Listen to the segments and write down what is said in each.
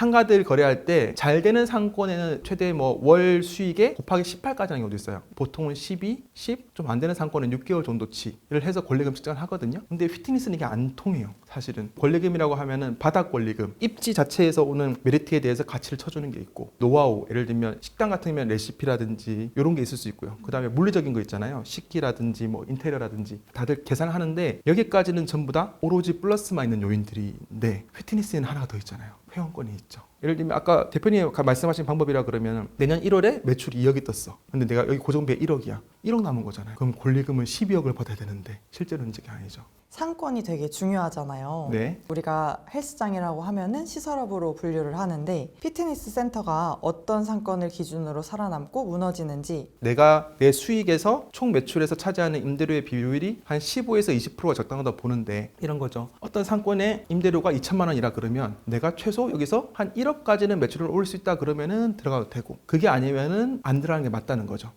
상가들 거래할 때 잘 되는 상권에는 최대 뭐 월 수익에 곱하기 18까지 하는 경우도 있어요. 보통은 12, 10, 좀 안 되는 상권은 6개월 정도치를 해서 권리금 측정을 하거든요. 근데 피트니스는 이게 안 통해요. 사실은 권리금이라고 하면은 바닥 권리금, 입지 자체에서 오는 메리트에 대해서 가치를 쳐주는 게 있고, 노하우, 예를 들면 식당 같으면 레시피라든지 이런 게 있을 수 있고요. 그 다음에 물리적인 거 있잖아요. 식기라든지 뭐 인테리어라든지 다들 계산을 하는데, 여기까지는 전부 다 오로지 플러스만 있는 요인들인데, 피트니스에는 하나가 더 있잖아요. 회원권이 있죠. 예를 들면 아까 대표님 말씀하신 방법이라 그러면 내년 1월에 매출이 2억이 떴어. 근데 내가 여기 고정비가 1억이야. 1억 남은 거잖아요. 그럼 권리금은 12억을 받아야 되는데 실제로는 이게 아니죠. 상권이 되게 중요하잖아요. 네. 우리가 헬스장이라고 하면은 시설업으로 분류를 하는데 피트니스 센터가 어떤 상권을 기준으로 살아남고 무너지는지, 내가 내 수익에서 총 매출에서 차지하는 임대료의 비율이 한 15에서 20%가 적당하다고 보는데, 이런 거죠. 어떤 상권의 임대료가 2천만 원이라 그러면 내가 최소 여기서 한 1억까지는 매출을 올릴 수 있다 그러면은 들어가도 되고, 그게 아니면은 안 들어가는 게 맞다는 거죠.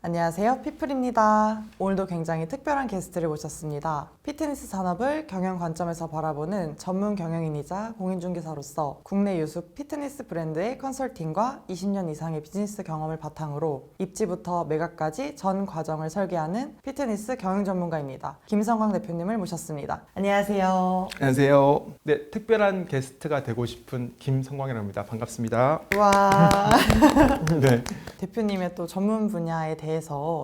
안녕하세요, 피플입니다. 오늘도 굉장히 특별한 게스트를 모셨습니다. 피트니스 산업을 경영 관점에서 바라보는 전문 경영인이자 공인중개사로서 국내 유수 피트니스 브랜드의 컨설팅과 20년 이상의 비즈니스 경험을 바탕으로 입지부터 매각까지 전 과정을 설계하는 피트니스 경영 전문가입니다. 김성광 대표님을 모셨습니다. 안녕하세요. 안녕하세요. 네, 특별한 게스트가 되고 싶은 김성광이라고 합니다. 반갑습니다. 와. 네. 대표님의 또 전문 분야에 대해서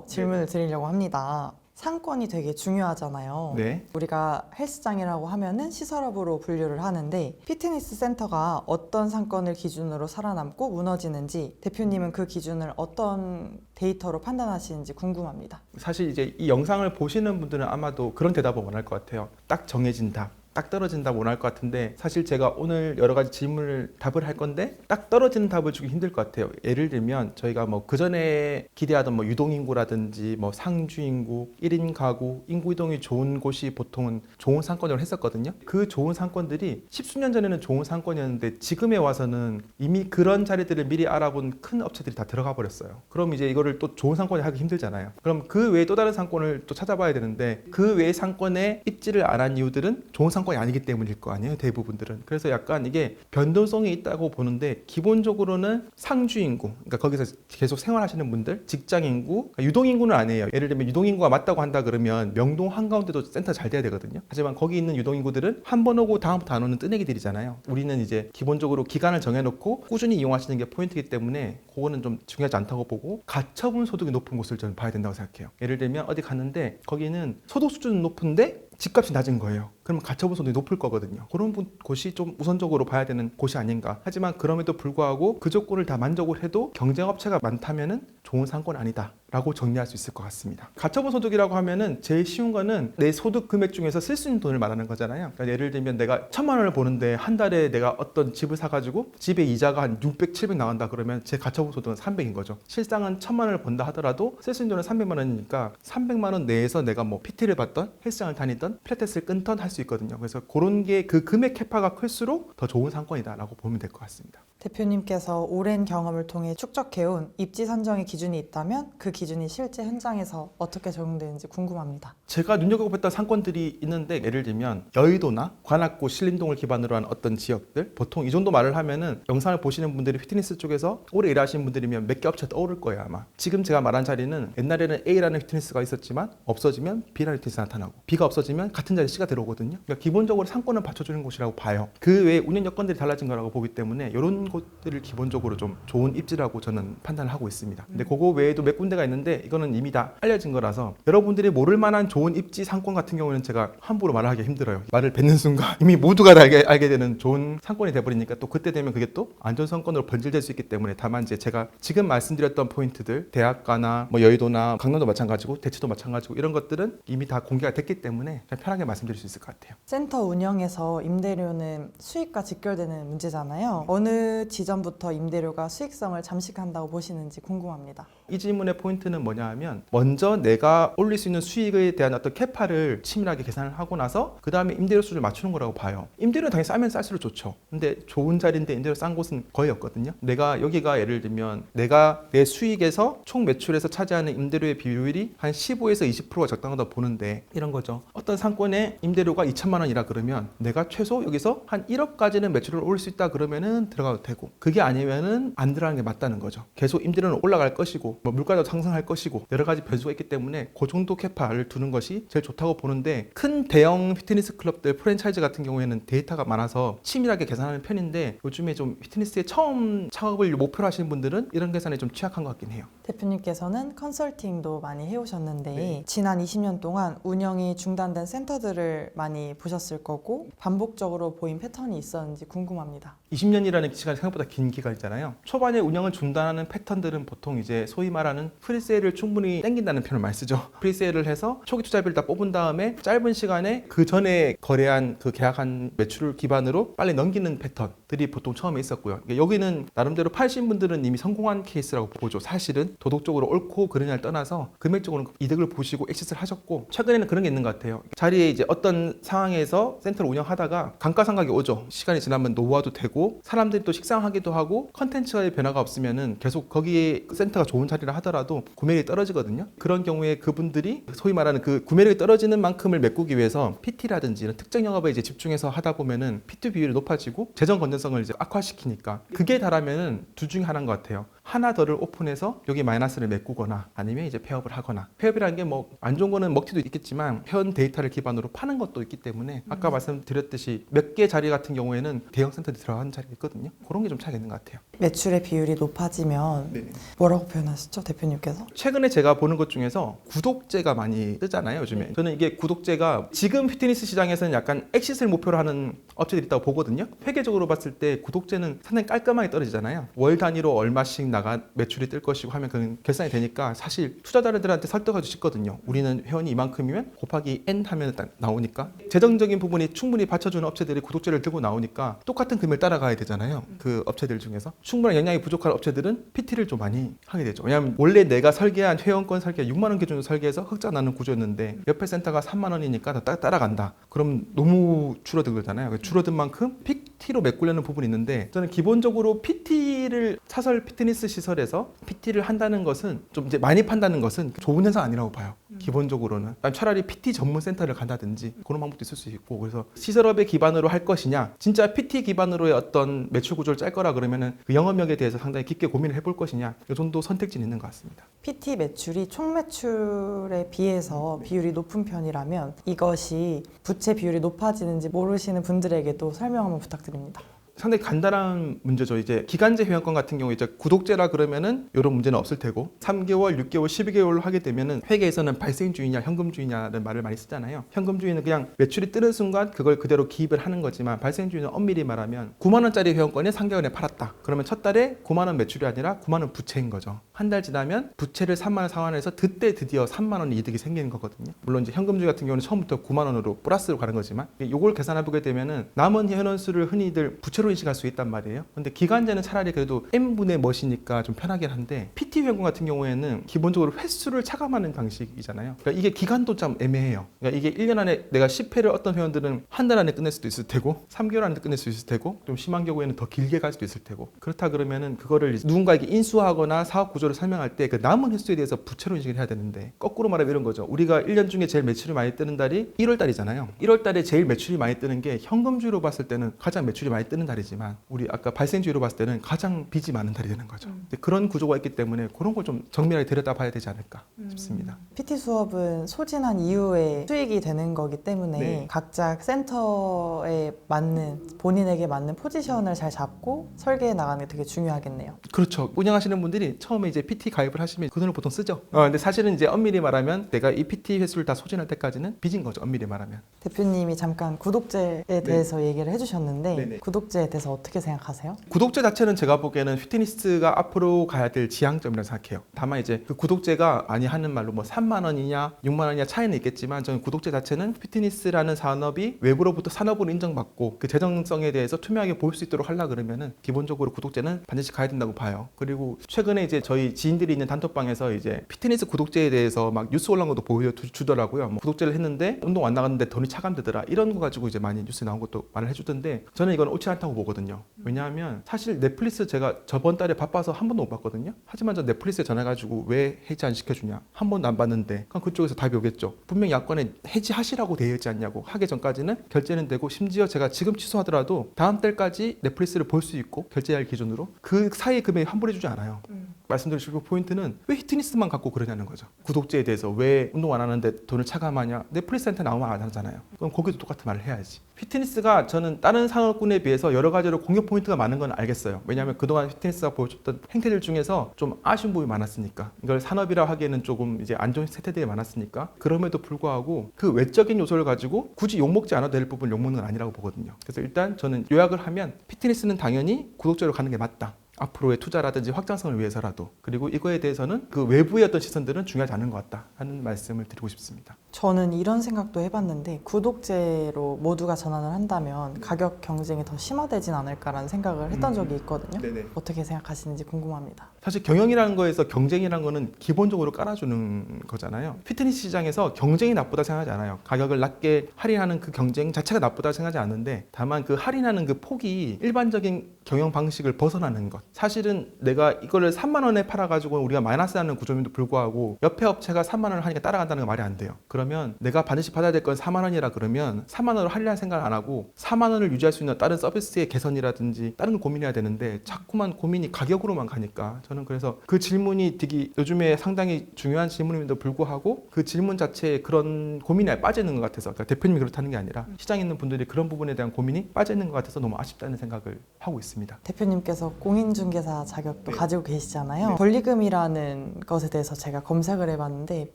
질문을 드리려고 합니다. 상권이 되게 중요하잖아요. 네. 우리가 헬스장이라고 하면은 시설업으로 분류를 하는데 피트니스 센터가 어떤 상권을 기준으로 살아남고 무너지는지, 대표님은 그 기준을 어떤 데이터로 판단하시는지 궁금합니다. 사실 이제 이 영상을 보시는 분들은 아마도 그런 대답을 원할 것 같아요. 딱 정해진 답, 딱 떨어진다고 원할 것 같은데, 사실 제가 오늘 여러 가지 질문을 답을 할 건데 딱 떨어지는 답을 주기 힘들 것 같아요. 예를 들면 저희가 뭐 그전에 기대하던 뭐 유동인구라든지 뭐 상주인구, 1인 가구, 인구 이동이 좋은 곳이 보통은 좋은 상권으로 했었거든요. 그 좋은 상권들이 십수년 전에는 좋은 상권이었는데 지금에 와서는 이미 그런 자리들을 미리 알아본 큰 업체들이 다 들어가 버렸어요. 그럼 이제 이거를 또 좋은 상권이 하기 힘들잖아요. 그럼 그 외에 또 다른 상권을 또 찾아봐야 되는데, 그 외의 상권에 입지를 안 한 이유들은 좋은 상권이 아니기 때문일 거 아니에요, 대부분들은. 그래서 약간 이게 변동성이 있다고 보는데, 기본적으로는 상주인구, 그러니까 거기서 계속 생활하시는 분들, 직장인구, 그러니까 유동인구는 아니에요. 예를 들면 유동인구가 맞다고 한다 그러면 명동 한가운데도 센터 잘 돼야 되거든요. 하지만 거기 있는 유동인구들은 한 번 오고 다음부터 안 오는 뜨내기들이잖아요. 우리는 이제 기본적으로 기간을 정해놓고 꾸준히 이용하시는 게 포인트이기 때문에 그거는 좀 중요하지 않다고 보고, 가처분 소득이 높은 곳을 저는 봐야 된다고 생각해요. 예를 들면 어디 갔는데 거기는 소득 수준은 높은데 집값이 낮은 거예요. 그러면 가처분 소득이 높을 거거든요. 그런 곳이 좀 우선적으로 봐야 되는 곳이 아닌가. 하지만 그럼에도 불구하고 그 조건을 다 만족을 해도 경쟁업체가 많다면은 좋은 상권 아니다 라고 정리할 수 있을 것 같습니다. 가처분 소득이라고 하면은 제일 쉬운 거는 내 소득 금액 중에서 쓸 수 있는 돈을 말하는 거잖아요. 그러니까 예를 들면 내가 1,000만 원을 버는데 한 달에 내가 어떤 집을 사가지고 집에 이자가 한 600, 700 나간다 그러면 제 가처분 소득은 300인 거죠. 실상은 1,000만 원을 번다 하더라도 쓸 수 있는 돈은 300만 원이니까 300만 원 내에서 내가 뭐 PT를 받던, 헬스장을 다니던, 필라테스를 끊던 할 수 있거든요. 그래서 그런 게 그 금액 캐파가 클수록 더 좋은 상권이다라고 보면 될 것 같습니다. 대표님께서 오랜 경험을 통해 축적해온 입지 선정의 기준이 있다면 그 기준이 실제 현장에서 어떻게 적용되는지 궁금합니다. 제가 눈여겨봤던 상권들이 있는데, 예를 들면 여의도나 관악구, 신림동을 기반으로 한 어떤 지역들, 보통 이 정도 말을 하면은 영상을 보시는 분들이 피트니스 쪽에서 오래 일하시는 분들이면 몇 개 업체 떠오를 거예요 아마. 지금 제가 말한 자리는 옛날에는 A라는 피트니스가 있었지만 없어지면 B라는 피트니스가 나타나고, B가 없어지면 같은 자리에 C가 들어오거든요. 그러니까 기본적으로 상권을 받쳐주는 곳이라고 봐요. 그 외에 운영 여건들이 달라진 거라고 보기 때문에 이런 곳들을 기본적으로 좀 좋은 입지라고 저는 판단을 하고 있습니다. 근데 그거 외에도 몇 군데가 있는데 이거는 이미 다 알려진 거라서 여러분들이 모를 만한 좋은 입지 상권 같은 경우는 제가 함부로 말하기 힘들어요. 말을 뱉는 순간 이미 모두가 다 알게 되는 좋은 상권이 돼버리니까 또 그때 되면 그게 또 안전 상권으로 번질될 수 있기 때문에, 다만 이제 제가 지금 말씀드렸던 포인트들, 대학가나 뭐 여의도나 강남도 마찬가지고 대치도 마찬가지고 이런 것들은 이미 다 공개가 됐기 때문에 그냥 편하게 말씀드릴 수 있을 것 같아요. 센터 운영에서 임대료는 수익과 직결되는 문제잖아요. 어느 어느 지점부터 임대료가 수익성을 잠식한다고 보시는지 궁금합니다. 이 질문의 포인트는 뭐냐 하면 먼저 내가 올릴 수 있는 수익에 대한 어떤 캐파를 치밀하게 계산을 하고 나서 그 다음에 임대료 수준을 맞추는 거라고 봐요. 임대료는 당연히 싸면 쌀수록 좋죠. 근데 좋은 자리인데 임대료 싼 곳은 거의 없거든요. 내가 여기가 예를 들면 내가 내 수익에서 총 매출에서 차지하는 임대료의 비율이 한 15에서 20%가 적당하다고 보는데 이런 거죠. 어떤 상권의 임대료가 2천만 원이라 그러면 내가 최소 여기서 한 1억까지는 매출을 올릴 수 있다 그러면은 들어가도 되고 그게 아니면은 안 들어가는 게 맞다는 거죠. 계속 임대료는 올라갈 것이고 뭐 물가도 상승할 것이고 여러 가지 변수가 있기 때문에 그 정도 캐파를 두는 것이 제일 좋다고 보는데 큰 대형 피트니스 클럽들 프랜차이즈 같은 경우에는 데이터가 많아서 치밀하게 계산하는 편인데 요즘에 좀 피트니스에 처음 창업을 목표로 하시는 분들은 이런 계산에 좀 취약한 것 같긴 해요. 대표님께서는 컨설팅도 많이 해오셨는데 네. 지난 20년 동안 운영이 중단된 센터들을 많이 보셨을 거고 반복적으로 보인 패턴이 있었는지 궁금합니다. 20년이라는 시간이 생각보다 긴 기간이잖아요. 초반에 운영을 중단하는 패턴들은 보통 이제 소위 말하는 프리세일을 충분히 땡긴다는 표현을 많이 쓰죠. 프리세일을 해서 초기 투자비를 다 뽑은 다음에 짧은 시간에 그 전에 거래한 그 계약한 매출을 기반으로 빨리 넘기는 패턴들이 보통 처음에 있었고요. 여기는 나름대로 파신 분들은 이미 성공한 케이스라고 보죠. 사실은 도덕적으로 옳고 그르냐를 떠나서 금액적으로는 이득을 보시고 엑시스를 하셨고 최근에는 그런 게 있는 것 같아요. 자리에 이제 어떤 상황에서 센터를 운영하다가 감가상각이 오죠. 시간이 지나면 노후화도 되고 사람들이 또 식상하기도 하고 컨텐츠의 변화가 없으면은 계속 거기에 센터가 좋은 자리라 하더라도 구매력이 떨어지거든요. 그런 경우에 그분들이 소위 말하는 그 구매력이 떨어지는 만큼을 메꾸기 위해서 PT라든지 이런 특정 영업에 이제 집중해서 하다 보면은 PT 비율이 높아지고 재정 건전성을 이제 악화시키니까 그게 다라면은 둘 중에 하나인 것 같아요. 하나 더를 오픈해서 여기 마이너스를 메꾸거나 아니면 이제 폐업을 하거나 폐업이라는 게 뭐 안 좋은 거는 먹튀도 있겠지만 현 데이터를 기반으로 파는 것도 있기 때문에 아까 말씀드렸듯이 몇 개 자리 같은 경우에는 대형 센터들이 들어가는 자리가 있거든요. 그런 게 좀 차이가 있는 것 같아요. 매출의 비율이 높아지면 네. 뭐라고 표현하시죠, 대표님께서? 최근에 제가 보는 것 중에서 구독제가 많이 뜨잖아요, 요즘에. 저는 이게 구독제가 지금 피트니스 시장에서는 약간 엑시스를 목표로 하는 업체들이 있다고 보거든요. 회계적으로 봤을 때 구독제는 상당히 깔끔하게 떨어지잖아요. 월 단위로 얼마씩 나가 매출이 뜰 것이고 하면 그건 결산이 되니까 사실 투자자들한테 설득하기 쉽거든요. 우리는 회원이 이만큼이면 곱하기 N 하면 딱 나오니까 재정적인 부분이 충분히 받쳐주는 업체들이 구독제를 들고 나오니까 똑같은 금액을 따라가야 되잖아요. 그 업체들 중에서. 충분한 영향이 부족한 업체들은 PT를 좀 많이 하게 되죠. 왜냐하면 원래 내가 설계한 회원권 설계 6만 원 기준으로 설계해서 흑자 나는 구조였는데 옆에 센터가 3만 원이니까 다 따라간다. 그럼 너무 줄어들잖아요. 줄어든 만큼 PT로 메꾸려는 부분이 있는데 저는 기본적으로 PT를 사설 피트니스 시설에서 PT를 한다는 것은 좀 이제 많이 판다는 것은 좋은 현상 아니라고 봐요. 기본적으로는 차라리 PT 전문 센터를 간다든지 그런 방법도 있을 수 있고 그래서 시설업에 기반으로 할 것이냐 진짜 PT 기반으로의 어떤 매출 구조를 짤 거라 그러면은 그 영업력에 대해서 상당히 깊게 고민을 해볼 것이냐 이 정도 선택지는 있는 것 같습니다. PT 매출이 총 매출에 비해서 비율이 높은 편이라면 이것이 부채 비율이 높아지는지 모르시는 분들에게도 설명 한번 부탁드립니다. 상당히 간단한 문제죠. 이제 기간제 회원권 같은 경우 이제 구독제라 그러면은 이런 문제는 없을 테고 3개월, 6개월, 12개월로 하게 되면은 회계에서는 발생주의냐 현금주의냐는 말을 많이 쓰잖아요. 현금주의는 그냥 매출이 뜨는 순간 그걸 그대로 기입을 하는 거지만 발생주의는 엄밀히 말하면 9만 원짜리 회원권이 3개월에 팔았다. 그러면 첫 달에 9만 원 매출이 아니라 9만 원 부채인 거죠. 한 달 지나면 부채를 3만 원 상환해서 그때 드디어 3만 원의 이득이 생기는 거거든요. 물론 이제 현금주의 같은 경우는 처음부터 9만 원으로 플러스로 가는 거지만 이걸 계산해 보게 되면은 남은 회원 수를 흔히들 부채로 인식할 수 있단 말이에요. 근데 기간제는 차라리 그래도 n분의 멋이니까 좀 편하긴 한데 PT 회원권 같은 경우에는 기본적으로 횟수를 차감하는 방식이잖아요. 그러니까 이게 기간도 좀 애매해요. 그러니까 이게 1년 안에 내가 10회를 어떤 회원들은 한 달 안에 끝낼 수도 있을 테고 3개월 안에 끝낼 수 있을 테고 좀 심한 경우에는 더 길게 갈 수도 있을 테고 그렇다 그러면은 그거를 누군가에게 인수하거나 사업 구조를 설명할 때 그 남은 횟수에 대해서 부채로 인식을 해야 되는데 거꾸로 말하면 이런 거죠. 우리가 1년 중에 제일 매출이 많이 뜨는 달이 1월 달이잖아요. 1월 달에 제일 매출이 많이 뜨는 게 현금주의로 봤을 때는 가장 매출이 많이 뜨는 달이지만 우리 아까 발생주의로 봤을 때는 가장 빚이 많은 달이 되는 거죠. 그런 구조가 있기 때문에 그런 걸 좀 정밀하게 들여다봐야 되지 않을까 싶습니다. PT 수업은 소진한 이후에 수익이 되는 거기 때문에 네. 각자 센터에 맞는 본인에게 맞는 포지션을 잘 잡고 설계해 나가는 게 되게 중요하겠네요. 그렇죠. 운영하시는 분들이 처음에 이제 PT 가입을 하시면 그 돈을 보통 쓰죠. 근데 사실은 이제 엄밀히 말하면 내가 이 PT 횟수를 다 소진할 때까지는 빚인 거죠. 엄밀히 말하면. 대표님이 잠깐 구독제에 대해서 얘기를 해주셨는데 네네. 구독제 구독제에 대해서 어떻게 생각하세요? 구독제 자체는 제가 보기에는 피트니스가 앞으로 가야 될 지향점이라고 생각해요. 다만 이제 그 구독제가 많이 하는 말로 뭐 3만 원이냐 6만 원이냐 차이는 있겠지만 저는 구독제 자체는 피트니스라는 산업이 외부로부터 산업으로 인정받고 그 재정성에 대해서 투명하게 보일 수 있도록 하려 그러면은 기본적으로 구독제는 반드시 가야 된다고 봐요. 그리고 최근에 이제 저희 지인들이 있는 단톡방에서 이제 피트니스 구독제에 대해서 막 뉴스 올라온 것도 보여주더라고요. 뭐 구독제를 했는데 운동 안 나갔는데 돈이 차감되더라 이런 거 가지고 이제 많이 뉴스에 나온 것도 말을 해주던데 저는 이건 옳지 않다고 보거든요. 왜냐하면 사실 넷플릭스 제가 저번 달에 바빠서 한 번도 못 봤거든요. 하지만 저 넷플릭스에 전화가지고 왜 해지 안 시켜주냐 한 번도 안 봤는데 그럼 그쪽에서 답이 오겠죠. 분명히 야권에 해지하시라고 되어 있지 않냐고. 하기 전까지는 결제는 되고 심지어 제가 지금 취소하더라도 다음 달까지 넷플릭스를 볼 수 있고 결제할 기준으로 그 사이 금액이 환불해주지 않아요. 말씀드리고 포인트는 왜 피트니스만 갖고 그러냐는 거죠. 구독제에 대해서 왜 운동 안 하는데 돈을 차감하냐. 넷플릭스한테 나오면 안 하잖아요. 그럼 거기도 똑같은 말을 해야지. 피트니스가 저는 다른 산업군에 비해서 여러 가지로 공격 포인트가 많은 건 알겠어요. 왜냐하면 그동안 피트니스가 보여줬던 행태들 중에서 좀 아쉬운 부분이 많았으니까. 이걸 산업이라 하기에는 조금 이제 안 좋은 세태들이 많았으니까. 그럼에도 불구하고 그 외적인 요소를 가지고 굳이 욕먹지 않아도 될 부분을 욕먹는 건 아니라고 보거든요. 그래서 일단 저는 요약을 하면 피트니스는 당연히 구독제로 가는 게 맞다. 앞으로의 투자라든지 확장성을 위해서라도. 그리고 이거에 대해서는 그 외부의 어떤 시선들은 중요하지 않은 것 같다 하는 말씀을 드리고 싶습니다. 저는 이런 생각도 해봤는데 구독제로 모두가 전환을 한다면 가격 경쟁이 더 심화되진 않을까라는 생각을 했던 적이 있거든요. 네네. 어떻게 생각하시는지 궁금합니다. 사실 경영이라는 거에서 경쟁이라는 거는 기본적으로 깔아주는 거잖아요. 피트니스 시장에서 경쟁이 나쁘다 생각하지 않아요. 가격을 낮게 할인하는 그 경쟁 자체가 나쁘다 생각하지 않는데 다만 그 할인하는 그 폭이 일반적인 경영 방식을 벗어나는 것. 사실은 내가 이거를 3만 원에 팔아가지고 우리가 마이너스 하는 구조임에도 불구하고 옆에 업체가 3만 원을 하니까 따라간다는 건 말이 안 돼요. 그러면 내가 반드시 받아야 될 건 4만 원이라 그러면 4만 원을 할인할 생각을 안 하고 4만 원을 유지할 수 있는 다른 서비스의 개선이라든지 다른 걸 고민해야 되는데 자꾸만 고민이 가격으로만 가니까 저는 그래서 그 질문이 되게 요즘에 상당히 중요한 질문임에도 불구하고 그 질문 자체에 그런 고민에 빠지는 것 같아서 그러니까 대표님이 그렇다는 게 아니라 시장에 있는 분들이 그런 부분에 대한 고민이 빠지는 것 같아서 너무 아쉽다는 생각을 하고 있습니다. 대표님께서 공인중개사 자격도 네. 가지고 계시잖아요. 네. 권리금이라는 것에 대해서 제가 검색을 해봤는데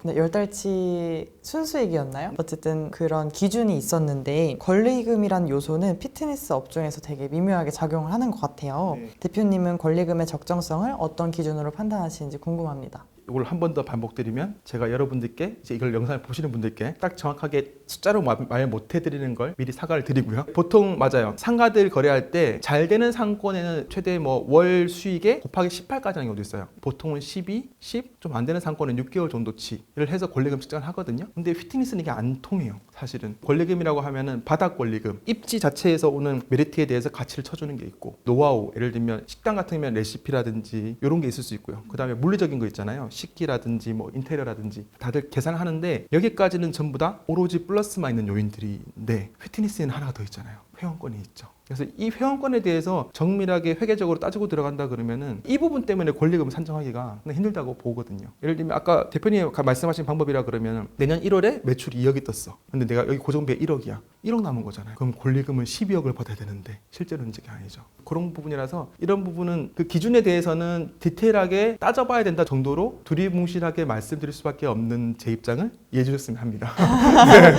10달치 순수익이었나요? 어쨌든 그런 기준이 있었는데 권리금이라는 요소는 피트니스 업종에서 되게 미묘하게 작용을 하는 것 같아요. 네. 대표님은 권리금의 적정성을 어떤 기준으로 판단하시는지 궁금합니다. 이걸 한 번 더 반복드리면 제가 여러분들께 이제 이걸 영상을 보시는 분들께 딱 정확하게 숫자로 말 못 해드리는 걸 미리 사과를 드리고요. 보통 맞아요. 상가들 거래할 때 잘 되는 상권에는 최대 뭐 월 수익에 곱하기 18까지 하는 경우도 있어요. 보통은 12, 10, 좀 안 되는 상권은 6개월 정도치를 해서 권리금 측정을 하거든요. 근데 피트니스는 이게 안 통해요. 사실은 권리금이라고 하면은 바닥 권리금, 입지 자체에서 오는 메리트에 대해서 가치를 쳐주는 게 있고 노하우, 예를 들면 식당 같으면 레시피라든지 이런 게 있을 수 있고요. 그 다음에 물리적인 거 있잖아요. 식기라든지 뭐 인테리어라든지 다들 계산을 하는데 여기까지는 전부 다 오로지 플러스만 있는 요인들인데 피트니스에는 하나가 더 있잖아요. 회원권이 있죠. 그래서 이 회원권에 대해서 정밀하게 회계적으로 따지고 들어간다 그러면은 이 부분 때문에 권리금을 산정하기가 힘들다고 보거든요. 예를 들면 아까 대표님이 말씀하신 방법이라 그러면 내년 1월에 매출이 2억이 떴어. 근데 내가 여기 고정비가 1억이야. 1억 남은 거잖아요. 그럼 권리금은 12억을 받아야 되는데 실제로는 이게 아니죠. 그런 부분이라서 이런 부분은 그 기준에 대해서는 디테일하게 따져봐야 된다 정도로 두리뭉실하게 말씀드릴 수밖에 없는 제 입장을 이해해 주셨으면 합니다.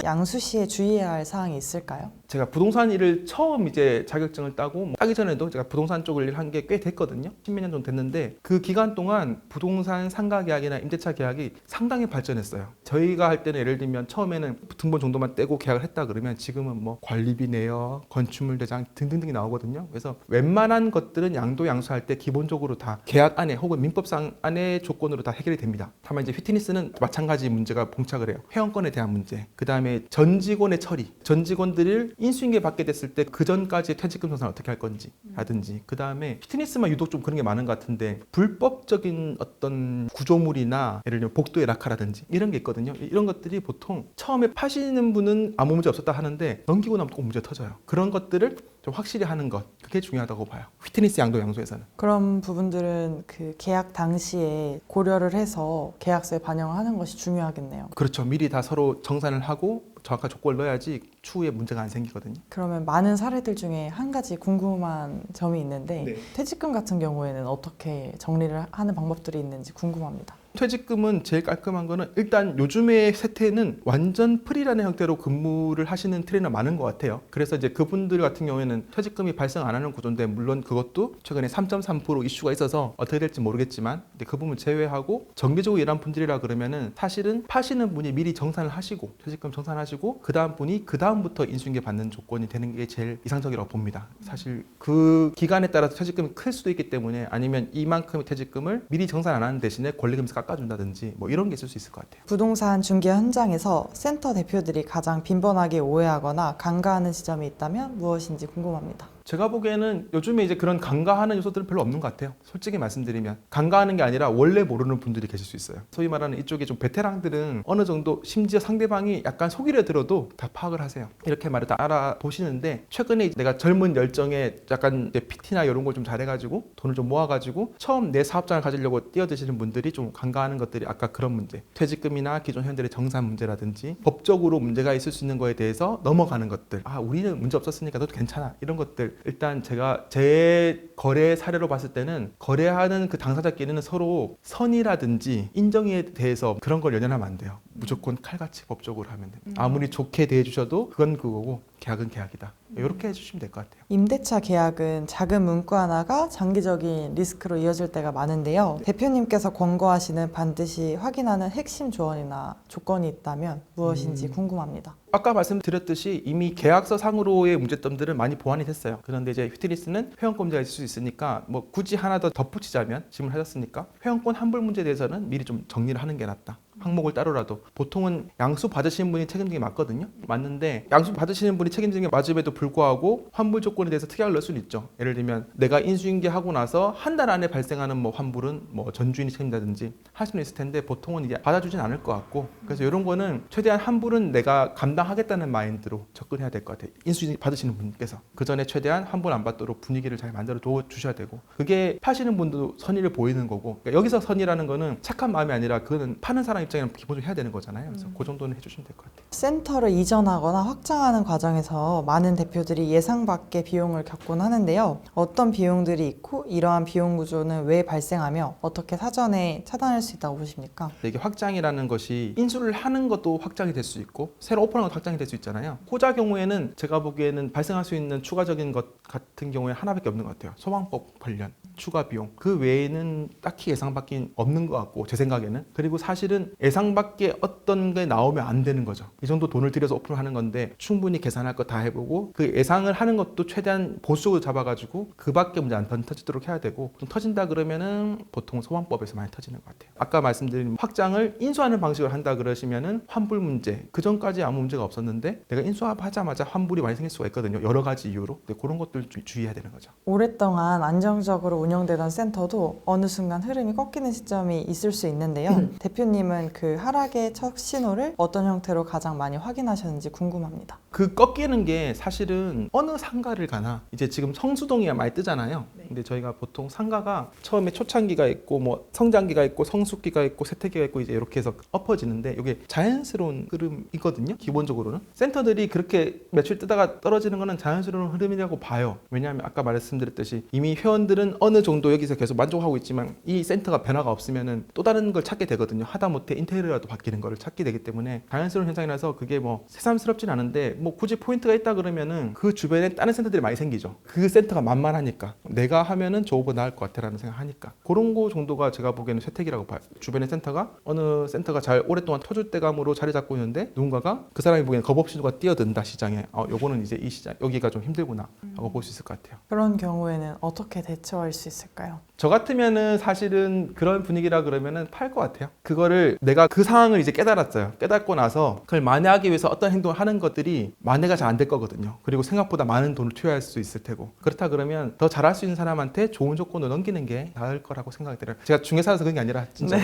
양수 시에 주의해야 할 사항이 있을까요? 제가 부동산 일을 처음 이제 자격증을 따고 따기 전에도 제가 부동산 쪽을 일한 게 꽤 됐거든요. 10몇 년 정도 됐는데 그 기간 동안 부동산 상가 계약이나 임대차 계약이 상당히 발전했어요. 저희가 할 때는 예를 들면 처음에는 등본 정도만 떼고 계약을 했다 그러면 지금은 뭐 관리비 내역, 건축물 대장 등등등이 나오거든요. 그래서 웬만한 것들은 양도 양수할 때 기본적으로 다 계약 안에 혹은 민법상 안에 조건으로 다 해결이 됩니다. 다만 이제 피트니스는 마찬가지 문제가 봉착을 해요. 회원권에 대한 문제, 그 다음에 전 직원의 처리, 전 직원들을 인수인계 받게 됐을 때 그 전까지 퇴직금 정산을 어떻게 할 건지 라든지 그 다음에 피트니스만 유독 좀 그런 게 많은 것 같은데 불법적인 어떤 구조물이나 예를 들면 복도의 낙하라든지 이런 게 있거든요. 이런 것들이 보통 처음에 파시는 분은 아무 문제 없었다 하는데 넘기고 나면 꼭 문제 터져요. 그런 것들을 좀 확실히 하는 것 그게 중요하다고 봐요. 피트니스 양도 양수에서는. 그런 부분들은 그 계약 당시에 고려를 해서 계약서에 반영하는 것이 중요하겠네요. 그렇죠. 미리 다 서로 정산을 하고 정확한 조건을 넣어야지 추후에 문제가 안 생기거든요. 그러면 많은 사례들 중에 한 가지 궁금한 점이 있는데 네. 퇴직금 같은 경우에는 어떻게 정리를 하는 방법들이 있는지 궁금합니다. 퇴직금은 제일 깔끔한 거는 일단 요즘의 세태는 완전 프리라는 형태로 근무를 하시는 트레이너 많은 것 같아요. 그래서 이제 그분들 같은 경우에는 퇴직금이 발생 안 하는 구조인데 물론 그것도 최근에 3.3% 이슈가 있어서 어떻게 될지 모르겠지만 근데 그 부분 제외하고 정기적으로 일하는 분들이라 그러면은 사실은 파시는 분이 미리 정산을 하시고 퇴직금 정산하시고 그 다음 분이 그 다음부터 인수인계 받는 조건이 되는 게 제일 이상적이라고 봅니다. 사실 그 기간에 따라서 퇴직금이 클 수도 있기 때문에 아니면 이만큼의 퇴직금을 미리 정산 안 하는 대신에 권리금에서 깎아준다든지 뭐 이런 게 있을 수 있을 것 같아요. 부동산 중개 현장에서 센터 대표들이 가장 빈번하게 오해하거나 간과하는 지점이 있다면 무엇인지 궁금합니다. 제가 보기에는 요즘에 이제 그런 간과하는 요소들은 별로 없는 것 같아요. 솔직히 말씀드리면 간과하는 게 아니라 원래 모르는 분들이 계실 수 있어요. 소위 말하는 이쪽에 좀 베테랑들은 어느 정도 심지어 상대방이 약간 속이려 들어도 다 파악을 하세요. 이렇게 말을 다 알아보시는데 최근에 내가 젊은 열정에 약간 이제 PT나 이런 걸 좀 잘해가지고 돈을 좀 모아가지고 처음 내 사업장을 가지려고 뛰어드시는 분들이 좀 간과하는 것들이 아까 그런 문제, 퇴직금이나 기존 회원들의 정산 문제라든지 법적으로 문제가 있을 수 있는 거에 대해서 넘어가는 것들, 아 우리는 문제 없었으니까 너도 괜찮아 이런 것들. 일단 제가 제 거래 사례로 봤을 때는 거래하는 그 당사자끼리는 서로 선의라든지 인정에 대해서 그런 걸 연연하면 안 돼요. 무조건 칼같이 법적으로 하면 됩니다. 아무리 좋게 대해주셔도 그건 그거고 계약은 계약이다. 이렇게 해주시면 될 것 같아요. 임대차 계약은 작은 문구 하나가 장기적인 리스크로 이어질 때가 많은데요. 대표님께서 권고하시는 반드시 확인하는 핵심 조언이나 조건이 있다면 무엇인지 궁금합니다. 아까 말씀드렸듯이 이미 계약서 상으로의 문제점들은 많이 보완이 됐어요. 그런데 이제 휘트니스는 회원권 문제가 있을 수 있으니까 뭐 굳이 하나 더 덧붙이자면 질문하셨으니까 회원권 환불 문제에 대해서는 미리 좀 정리를 하는 게 낫다. 항목을 따로라도 보통은 양수 받으시는 분이 책임지는 게 맞거든요. 맞는데 양수 받으시는 분이 책임지는 게 맞음에도 불구하고 환불 조건에 대해서 특약을 넣을 수는 있죠. 예를 들면 내가 인수인계하고 나서 한 달 안에 발생하는 뭐 환불은 뭐 전주인이 책임다든지 할 수는 있을 텐데 보통은 이제 받아주진 않을 것 같고 그래서 이런 거는 최대한 환불은 내가 감당하겠다는 마인드로 접근해야 될 것 같아요. 인수인계 받으시는 분께서 그 전에 최대한 환불 안 받도록 분위기를 잘 만들어 주셔야 되고 그게 파시는 분도 선의를 보이는 거고 그러니까 여기서 선의라는 거는 착한 마음이 아니라 그거는 파는 사람 입장에는 기본적으로 해야 되는 거잖아요. 그래서 그 정도는 해주시면 될 것 같아요. 센터를 이전하거나 확장하는 과정에서 많은 대표들이 예상 밖의 비용을 겪곤 하는데요. 어떤 비용들이 있고 이러한 비용 구조는 왜 발생하며 어떻게 사전에 차단할 수 있다고 보십니까? 이게 확장이라는 것이 인수를 하는 것도 확장이 될 수 있고 새로 오픈하는 것도 확장이 될 수 있잖아요. 호자 경우에는 제가 보기에는 발생할 수 있는 추가적인 것 같은 경우에 하나밖에 없는 것 같아요. 소방법 관련 추가 비용 그 외에는 딱히 예상 밖에 없는 것 같고 제 생각에는 그리고 사실은 예상 밖에 어떤 게 나오면 안 되는 거죠. 이 정도 돈을 들여서 오픈을 하는 건데 충분히 계산할 거 다 해보고 그 예상을 하는 것도 최대한 보수적으로 잡아가지고 그 밖에 문제 안 터지도록 해야 되고 좀 터진다 그러면은 보통 소방법에서 많이 터지는 것 같아요. 아까 말씀드린 확장을 인수하는 방식으로 한다 그러시면은 환불 문제 그 전까지 아무 문제가 없었는데 내가 인수하자마자 환불이 많이 생길 수가 있거든요. 여러 가지 이유로 근데 그런 것들 주의해야 되는 거죠. 오랫동안 안정적으로 운영되던 센터도 어느 순간 흐름이 꺾이는 시점이 있을 수 있는데요. 대표님은 그 하락의 첫 신호를 어떤 형태로 가장 많이 확인하셨는지 궁금합니다. 그 꺾이는 게 사실은 어느 상가를 가나 이제 지금 성수동이 많이 뜨잖아요. 근데 저희가 보통 상가가 처음에 초창기가 있고 뭐 성장기가 있고 성숙기가 있고 세태기가 있고 이제 이렇게 해서 엎어지는데 이게 자연스러운 흐름이거든요. 기본적으로는 센터들이 그렇게 매출 뜨다가 떨어지는 거는 자연스러운 흐름이라고 봐요. 왜냐하면 아까 말씀드렸듯이 이미 회원들은 어느 정도 여기서 계속 만족하고 있지만 이 센터가 변화가 없으면은 또 다른 걸 찾게 되거든요. 하다못해 인테리어라도 바뀌는 거를 찾게 되기 때문에 자연스러운 현상이라서 그게 뭐 새삼스럽진 않은데 뭐 굳이 포인트가 있다 그러면은 그 주변에 다른 센터들이 많이 생기죠. 그 센터가 만만하니까 내가 하면은 저거보다 나을 것 같아라는 생각하니까 그런 거 정도가 제가 보기에는 쇠퇴기라고 봐요. 주변의 센터가 어느 센터가 잘 오랫동안 터줏대감으로 자리 잡고 있는데 누군가가 그 사람이 보기에는 겁없이 누가 뛰어든다 시장에 요거는 이제 이 시장 여기가 좀 힘들구나 하고 볼 수 있을 것 같아요. 그런 경우에는 어떻게 대처할 수 있을까요? 저 같으면은 사실은 그런 분위기라 그러면은 팔 것 같아요. 그거를 내가 그 상황을 이제 깨달았어요. 깨닫고 나서 그걸 만회하기 위해서 어떤 행동을 하는 것들이 만회가 잘 안 될 거거든요. 그리고 생각보다 많은 돈을 투여할 수 있을 테고 그렇다 그러면 더 잘할 수 있는 사람 사람한테 좋은 조건을 넘기는 게 나을 거라고 생각이 들어요. 제가 중개사라서 그런 게 아니라 진짜.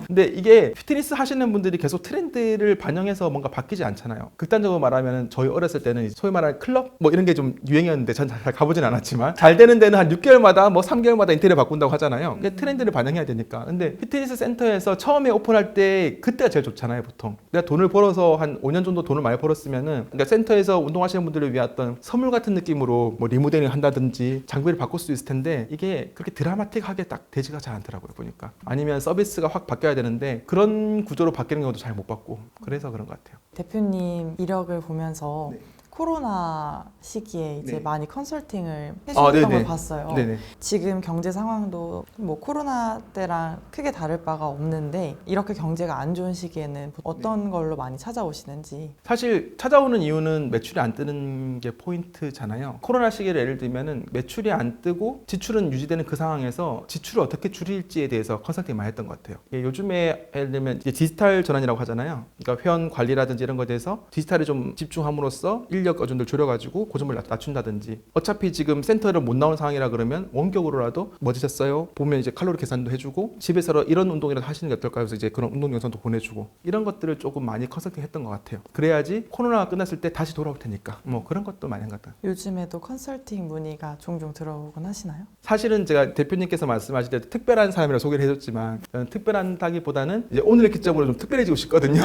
근데 이게 피트니스 하시는 분들이 계속 트렌드를 반영해서 뭔가 바뀌지 않잖아요. 극단적으로 말하면 저희 어렸을 때는 소위 말하는 클럽 뭐 이런 게 좀 유행이었는데 전 잘 가보진 않았지만 잘 되는 데는 한 6개월마다 뭐 3개월마다 인테리어 바꾼다고 하잖아요. 이게 트렌드를 반영해야 되니까. 근데 피트니스 센터에서 처음에 오픈할 때 그때가 제일 좋잖아요, 보통. 내가 돈을 벌어서 한 5년 정도 돈을 많이 벌었으면은 그러니까 센터에서 운동하시는 분들을 위한 어떤 선물 같은 느낌으로 뭐 리모델링 한다든지 장비를 바꿀 수 있을 텐데 이게 그렇게 드라마틱하게 딱 되지가 잘 않더라고요, 보니까. 아니면 서비스가 확 바뀌어야 되는데 그런 구조로 바뀌는 경우도 잘 못 봤고 그래서 그런 것 같아요. 대표님 이력을 보면서 네. 코로나 시기에 이제 네. 많이 컨설팅을 해주셨던 걸 네네. 봤어요. 네네. 지금 경제 상황도 뭐 코로나 때랑 크게 다를 바가 없는데 이렇게 경제가 안 좋은 시기에는 어떤 걸로 많이 찾아오시는지. 사실 찾아오는 이유는 매출이 안 뜨는 게 포인트잖아요. 코로나 시기를 예를 들면은 매출이 안 뜨고 지출은 유지되는 그 상황에서 지출을 어떻게 줄일지에 대해서 컨설팅 많이 했던 것 같아요. 요즘에 예를 들면 이제 디지털 전환이라고 하잖아요. 그러니까 회원 관리라든지 이런 것에 대해서 디지털에 좀 집중함으로써 인력 어준들 줄여가지고 고점을 낮춘다든지 어차피 지금 센터를 못 나오는 상황이라 그러면 원격으로라도 뭐 드셨어요? 보면 이제 칼로리 계산도 해주고 집에서 이런 운동이라도 하시는 게 어떨까요? 그래서 이제 그런 운동 영상도 보내주고 이런 것들을 조금 많이 컨설팅 했던 것 같아요. 그래야지 코로나가 끝났을 때 다시 돌아올 테니까 뭐 그런 것도 많이 한 것 같아요. 요즘에도 컨설팅 문의가 종종 들어오곤 하시나요? 사실은 제가 대표님께서 말씀하실 때 특별한 사람이라 소개를 해줬지만 저는 특별하다기보다는 이제 오늘의 기점으로 좀 특별해지고 싶거든요.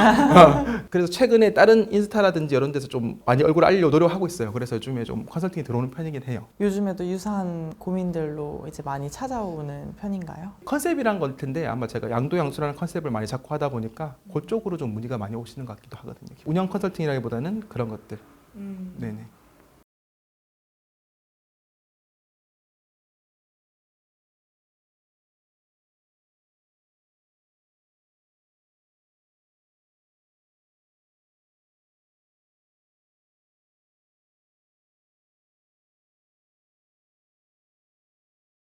그래서 최근에 다른 인스타라든지 이런 데서 좀 많이 얼굴 알리려고 노력하고 있어요. 그래서 요즘에 좀 컨설팅이 들어오는 편이긴 해요. 요즘에도 유사한 고민들로 이제 많이 찾아오는 편인가요? 컨셉이란 걸 텐데 아마 제가 양도양수라는 컨셉을 많이 잡고 하다 보니까 그쪽으로 좀 문의가 많이 오시는 것 같기도 하거든요. 운영 컨설팅이라기보다는 그런 것들. 네네.